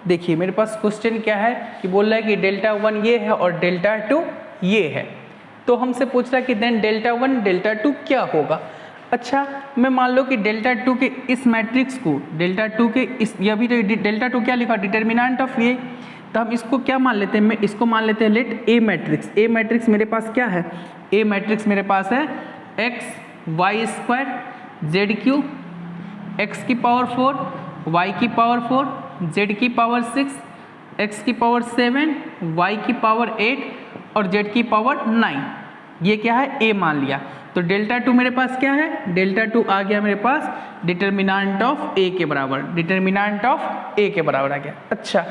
देखिए मेरे पास क्वेश्चन क्या है कि बोल रहा है कि डेल्टा 1 ये है और डेल्टा 2 ये है, तो हमसे पूछ रहा है कि देन डेल्टा 1 डेल्टा 2 क्या होगा। अच्छा, मैं मान लो कि डेल्टा 2 के इस मैट्रिक्स को, डेल्टा 2 के इस, ये अभी डेल्टा 2 क्या लिखा, डिटर्मिनेंट ऑफ ये, तो हम इसको क्या मान लेते हैं, मैं इसको मान लेते हैं let A matrix. A matrix मेरे पास क्या है, ए मैट्रिक्स मेरे पास है x y square z q, x की पावर 4, वाई की पावर 4, जेड की पावर 6, एक्स की पावर 7, वाई की पावर 8 और जेड की पावर 9। ये क्या है, ए मान लिया। तो डेल्टा 2 मेरे पास क्या है, डेल्टा 2 आ गया मेरे पास डिटर्मिनेंट ऑफ ए के बराबर, डिटर्मिनेंट ऑफ ए के बराबर आ गया। अच्छा,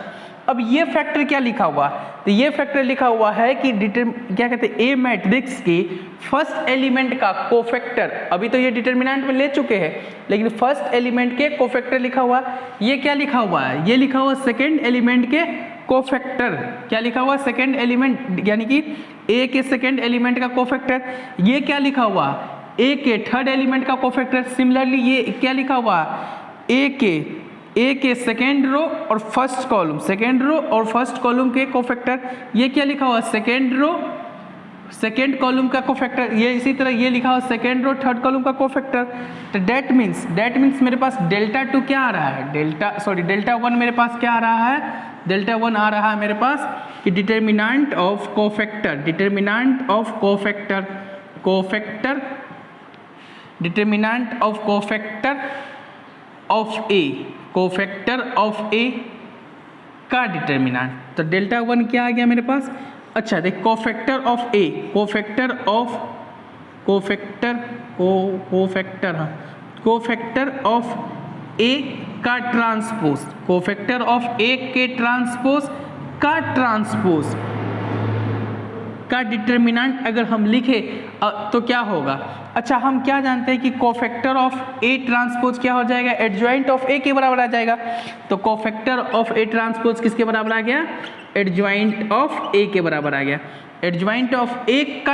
अब ये फैक्टर क्या लिखा हुआ, तो ये फैक्टर लिखा हुआ है कि क्या कहते हैं, ए मैट्रिक्स के फर्स्ट एलिमेंट का कोफैक्टर, अभी तो ये डिटर्मिनेंट में ले चुके हैं, लेकिन फर्स्ट एलिमेंट के कोफैक्टर लिखा हुआ, ये क्या लिखा हुआ है, ये लिखा हुआ सेकेंड एलिमेंट के कोफैक्टर। क्या लिखा हुआ, सेकेंड एलिमेंट, यानी कि ए के सेकेंड एलिमेंट का कोफैक्टर। ये क्या लिखा हुआ, ए के थर्ड एलिमेंट का कोफैक्टर। सिमिलरली ये क्या लिखा हुआ, ए के सेकेंड रो और फर्स्ट कॉलम, सेकेंड रो और फर्स्ट कॉलम के कोफैक्टर। ये क्या लिखा हुआ, सेकेंड रो सेकेंड कॉलम का कोफैक्टर। ये इसी तरह ये लिखा हुआ सेकेंड रो थर्ड कॉलम का कोफैक्टर। तो डेट मीन्स मेरे पास डेल्टा 2 क्या आ रहा है, डेल्टा 1 मेरे पास क्या आ रहा है, डेल्टा 1 आ रहा है मेरे पास कि determinant of cofactor, determinant of cofactor, cofactor, determinant of cofactor of A, cofactor of A का डिटर्मिनेंट। तो डेल्टा 1 क्या आ गया मेरे पास। अच्छा देख, cofactor of A, cofactor of cofactor of A का ट्रांसपोज, कोफैक्टर ऑफ ए के ट्रांसपोज का डिटर्मिनेंट अगर हम लिखे तो क्या होगा। अच्छा, हम क्या जानते हैं कि कोफैक्टर ऑफ ए ट्रांसपोज क्या हो जाएगा, एडजॉइंट ऑफ ए के बराबर आ जाएगा। तो कोफैक्टर ऑफ ए ट्रांसपोज किसके बराबर आ गया, एडजॉइंट ऑफ ए के बराबर आ गया। एडजॉइंट ऑफ ए का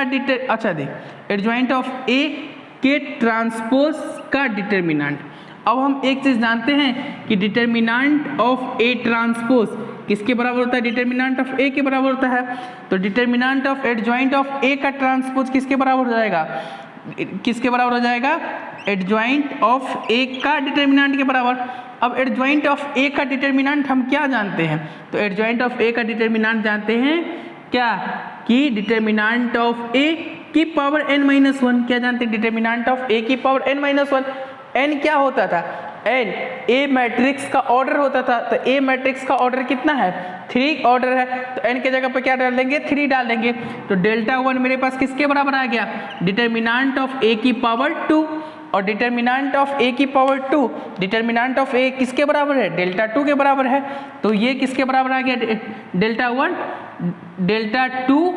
अच्छा देख, एडजॉइंट ऑफ ए के ट्रांसपोज का डिटर्मिनेंट। अब हम एक चीज जानते हैं कि डिटर्मिनेंट ऑफ ए ट्रांसपोज किसके बराबर होता है, डिटर्मिनेंट ऑफ ए के बराबर होता है। तो determinant of adjoint of A का ट्रांसपोज किसके बराबर हो जाएगा, किसके बराबर हो जाएगा, एडजॉइंट ऑफ ए का डिटर्मिनेंट के बराबर। अब एडजॉइंट ऑफ ए का डिटर्मिनेंट हम क्या जानते हैं, तो एडजॉइंट ऑफ ए का डिटर्मिनेंट जानते हैं क्या, कि डिटर्मिनेंट ऑफ ए की पावर n-1। क्या जानते हैं, डिटर्मिनेंट ऑफ ए की पावर n-1। n क्या होता था, n ए मैट्रिक्स का ऑर्डर होता था। तो ए मैट्रिक्स का ऑर्डर कितना है, 3 ऑर्डर है, तो n के जगह पर क्या डाल देंगे, 3 डाल देंगे। तो डेल्टा 1 मेरे पास किसके बराबर आ गया, डिटर्मिनेंट ऑफ ए की पावर 2, और डिटर्मिनेंट ऑफ ए की पावर 2, डिटर्मिनेंट ऑफ ए किसके बराबर है, डेल्टा 2 के बराबर है। तो ये किसके बराबर आ गया, डेल्टा 1 डेल्टा 2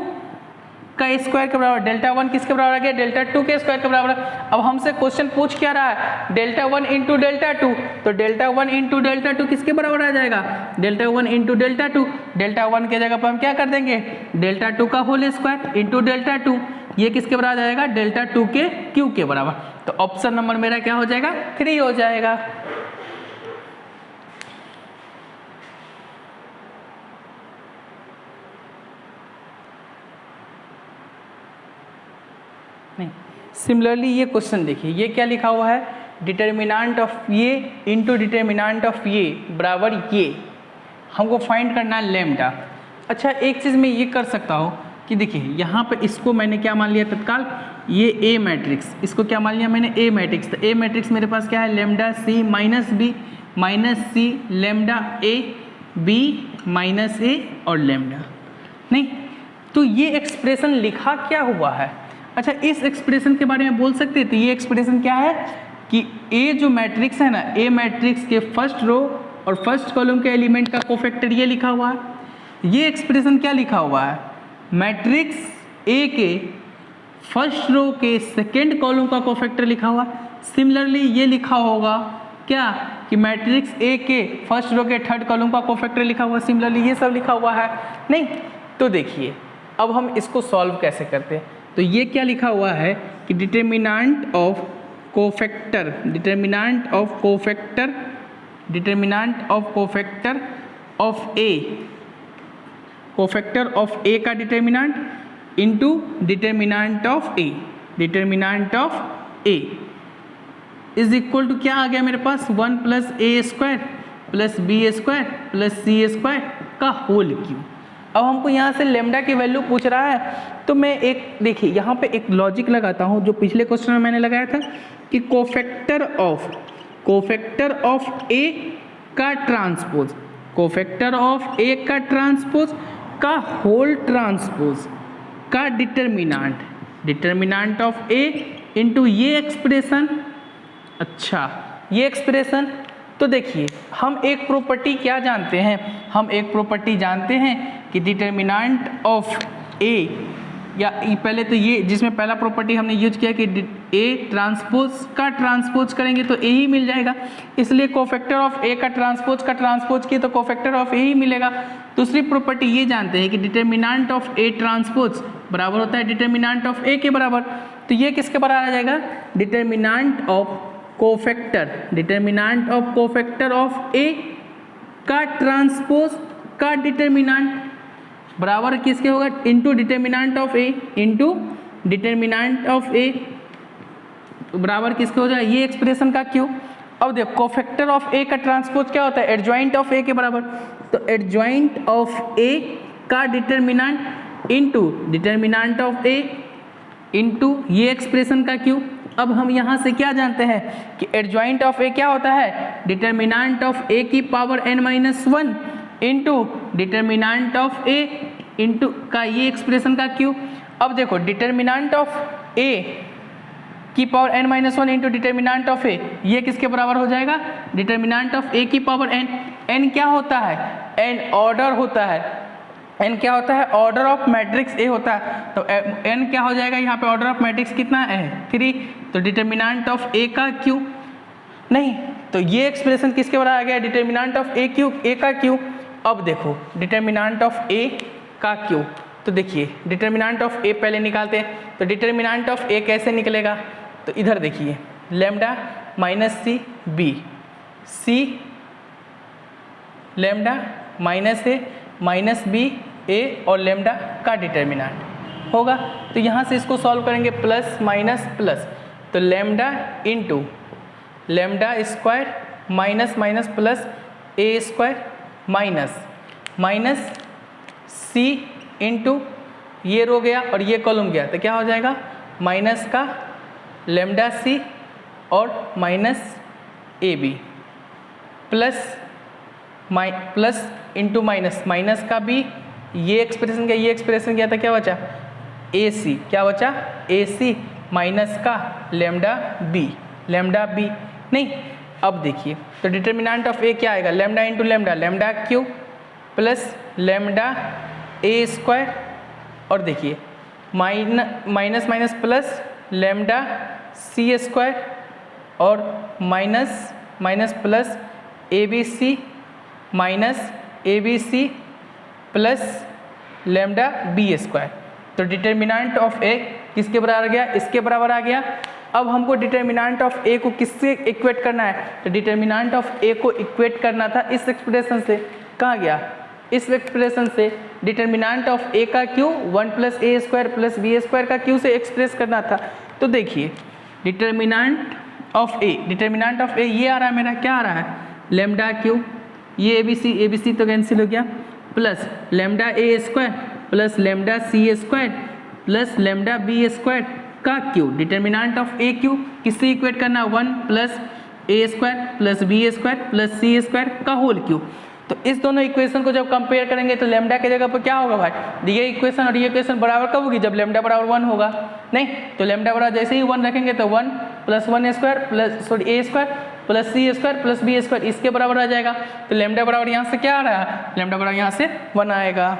का स्क्वायर के बराबर, डेल्टा 1 किसके बराबर आ गया, डेल्टा 2 के स्क्वायर के बराबर। अब हमसे क्वेश्चन पूछ क्या रहा है, डेल्टा 1 इंटू डेल्टा 2, तो डेल्टा 1 इंटू डेल्टा 2 किसके बराबर आ जाएगा, डेल्टा 1 इंटू डेल्टा 2। डेल्टा 1 के जगह पर हम क्या कर देंगे, डेल्टा 2 का होल स्क्वायर इंटू डेल्टा 2, ये किसके बराबर आ जाएगा, डेल्टा 2 के क्यू के बराबर। तो ऑप्शन नंबर मेरा क्या हो जाएगा, 3 हो जाएगा। नहीं, सिमिलरली ये क्वेश्चन देखिए, ये क्या लिखा हुआ है, डिटर्मिनेंट ऑफ ये इंटू डिटर्मिनेंट ऑफ ये बराबर ये, हमको फाइंड करना है लैम्डा। अच्छा, एक चीज़ मैं ये कर सकता हूँ कि देखिए यहाँ पे इसको मैंने क्या मान लिया तत्काल, ये ए मैट्रिक्स, इसको क्या मान लिया मैंने, ए मैट्रिक्स। तो ए मैट्रिक्स मेरे पास क्या है, lambda C minus B minus C, lambda A B minus A और लैम्डा। नहीं, तो ये एक्सप्रेशन लिखा क्या हुआ है। अच्छा, इस एक्सप्रेशन के बारे में बोल सकते हैं, तो ये एक्सप्रेशन क्या है कि ए जो मैट्रिक्स है ना, ए मैट्रिक्स के फर्स्ट रो और फर्स्ट कॉलम के एलिमेंट का कोफैक्टर ये लिखा हुआ है। ये एक्सप्रेशन क्या लिखा हुआ है, मैट्रिक्स ए के फर्स्ट रो के सेकेंड कॉलम का कोफैक्टर लिखा हुआ। सिमिलरली ये लिखा होगा क्या, कि मैट्रिक्स ए के फर्स्ट रो के थर्ड कॉलम का कोफैक्टर लिखा हुआ। सिमिलरली ये सब लिखा हुआ है। नहीं, तो देखिए अब हम इसको सॉल्व कैसे करते हैं। तो ये क्या लिखा हुआ है कि determinant of cofactor, determinant of cofactor, determinant of cofactor of A, cofactor of A का determinant into determinant of A, determinant of A is equal to क्या आ गया मेरे पास 1 plus A square plus B square plus C square का whole cube. अब हमको यहाँ से लेमडा की वैल्यू पूछ रहा है, तो मैं एक देखिए यहाँ पे एक लॉजिक लगाता हूँ जो पिछले क्वेश्चन में मैंने लगाया था कि कोफैक्टर ऑफ ए का ट्रांसपोज, कोफैक्टर ऑफ ए का ट्रांसपोज का होल ट्रांसपोज का डिटर्मिनेंट ऑफ ए इंटू ये एक्सप्रेशन। अच्छा ये एक्सप्रेशन, तो देखिए हम एक प्रॉपर्टी क्या जानते हैं, हम एक प्रॉपर्टी जानते हैं कि डिटर्मिनेंट ऑफ ए, या पहले तो ये जिसमें पहला प्रॉपर्टी हमने यूज किया कि ए ट्रांसपोज का ट्रांसपोज करेंगे तो ए ही मिल जाएगा, इसलिए कोफैक्टर ऑफ ए का ट्रांसपोज किए तो कोफैक्टर ऑफ ए ही मिलेगा। दूसरी प्रॉपर्टी ये जानते हैं कि डिटर्मिनेंट ऑफ ए ट्रांसपोज बराबर होता है डिटर्मिनेंट ऑफ ए के बराबर, तो ये किसके बराबर आ जाएगा, determinant of cofactor of A का ट्रांसपोज का डिटर्मिनेंट बराबर किसके होगा, इंटू डिटर्मिनेंट ऑफ ए बराबर किसके हो जाएगा, ये एक्सप्रेशन का क्यों। अब देखो कोफैक्टर ऑफ ए का ट्रांसपोज क्या होता है, एडजॉइंट ऑफ ए के बराबर, तो एडजॉइंट ऑफ ए का determinant into determinant of A into ये एक्सप्रेशन का क्यों। अब हम यहाँ से क्या जानते हैं कि एडजॉइंट ऑफ ए क्या होता है, डिटर्मिनेंट ऑफ ए की power n-1 into determinant of A into का ये एक्सप्रेशन का क्यों। अब देखो डिटर्मिनेंट ऑफ ए की power n-1 into determinant of A, ये किसके बराबर हो जाएगा, डिटर्मिनेंट ऑफ ए की पावर n क्या होता है, n ऑर्डर होता है, n क्या होता है, ऑर्डर ऑफ मैट्रिक्स ए होता है, तो n क्या हो जाएगा यहाँ पे, ऑर्डर ऑफ मैट्रिक्स कितना है 3, तो डिटर्मिनेंट ऑफ ए का क्यू नहीं, तो ये एक्सप्रेशन किसके बराबर आ गया, डिटर्मिनेंट ऑफ ए का क्यू। अब देखो डिटर्मिनेंट ऑफ ए का क्यू, तो देखिए डिटर्मिनेंट ऑफ ए पहले निकालते हैं, तो डिटर्मिनेंट ऑफ ए कैसे निकलेगा, तो इधर देखिए लेमडा माइनस सी बी, सी लेमडा माइनस ए माइनस बी ए और लेमडा का डिटर्मिनेंट होगा, तो यहाँ से इसको सॉल्व करेंगे प्लस माइनस प्लस, तो lambda into lambda square minus minus plus A square minus C into ये रो गया और ये कॉलम गया, तो क्या हो जाएगा माइनस का लेमडा सी और minus A B plus into minus का बी, ये एक्सप्रेशन गया था, क्या बचा ए सी, क्या बचा ए सी माइनस का लेमडा बी नहीं। अब देखिए तो डिटर्मिनेंट ऑफ ए क्या आएगा, lambda into lambda cube plus lambda A square, और देखिए minus plus lambda C square और minus plus A B C minus A B C plus lambda B square, तो डिटर्मिनेंट ऑफ ए किसके बराबर आ गया, इसके बराबर आ गया। अब हमको डिटर्मिनेंट ऑफ ए को किससे इक्वेट करना है, तो डिटर्मिनेंट ऑफ ए को इक्वेट करना था इस एक्सप्रेशन से, कहाँ गया, इस एक्सप्रेशन से डिटर्मिनेंट ऑफ ए का Q 1 plus A square plus B square का क्यू से एक्सप्रेस करना था। तो देखिए डिटर्मिनेंट ऑफ ए ये आ रहा है मेरा, क्या आ रहा है लेमडा क्यू, ये ए बी सी तो कैंसिल हो गया, plus lambda A square plus lambda C square plus lambda B square का cube, determinant of A cube किससे इक्वेट करना, 1 plus A square plus B square plus C square का whole cube. तो इस दोनों इक्वेशन को जब कंपेयर करेंगे तो लेमडा की जगह पर क्या होगा भाई, ये इक्वेशन और ये इक्वेशन बराबर कब होगी, जब लेमडा बराबर 1 होगा, नहीं तो लेमडा बराबर जैसे ही 1 रखेंगे तो 1 plus 1 square plus A square plus C square plus B square इसके बराबर आ जाएगा, तो लेमडा बराबर यहाँ से क्या आ रहा है, लेमडा बराबर यहाँ से 1 आएगा।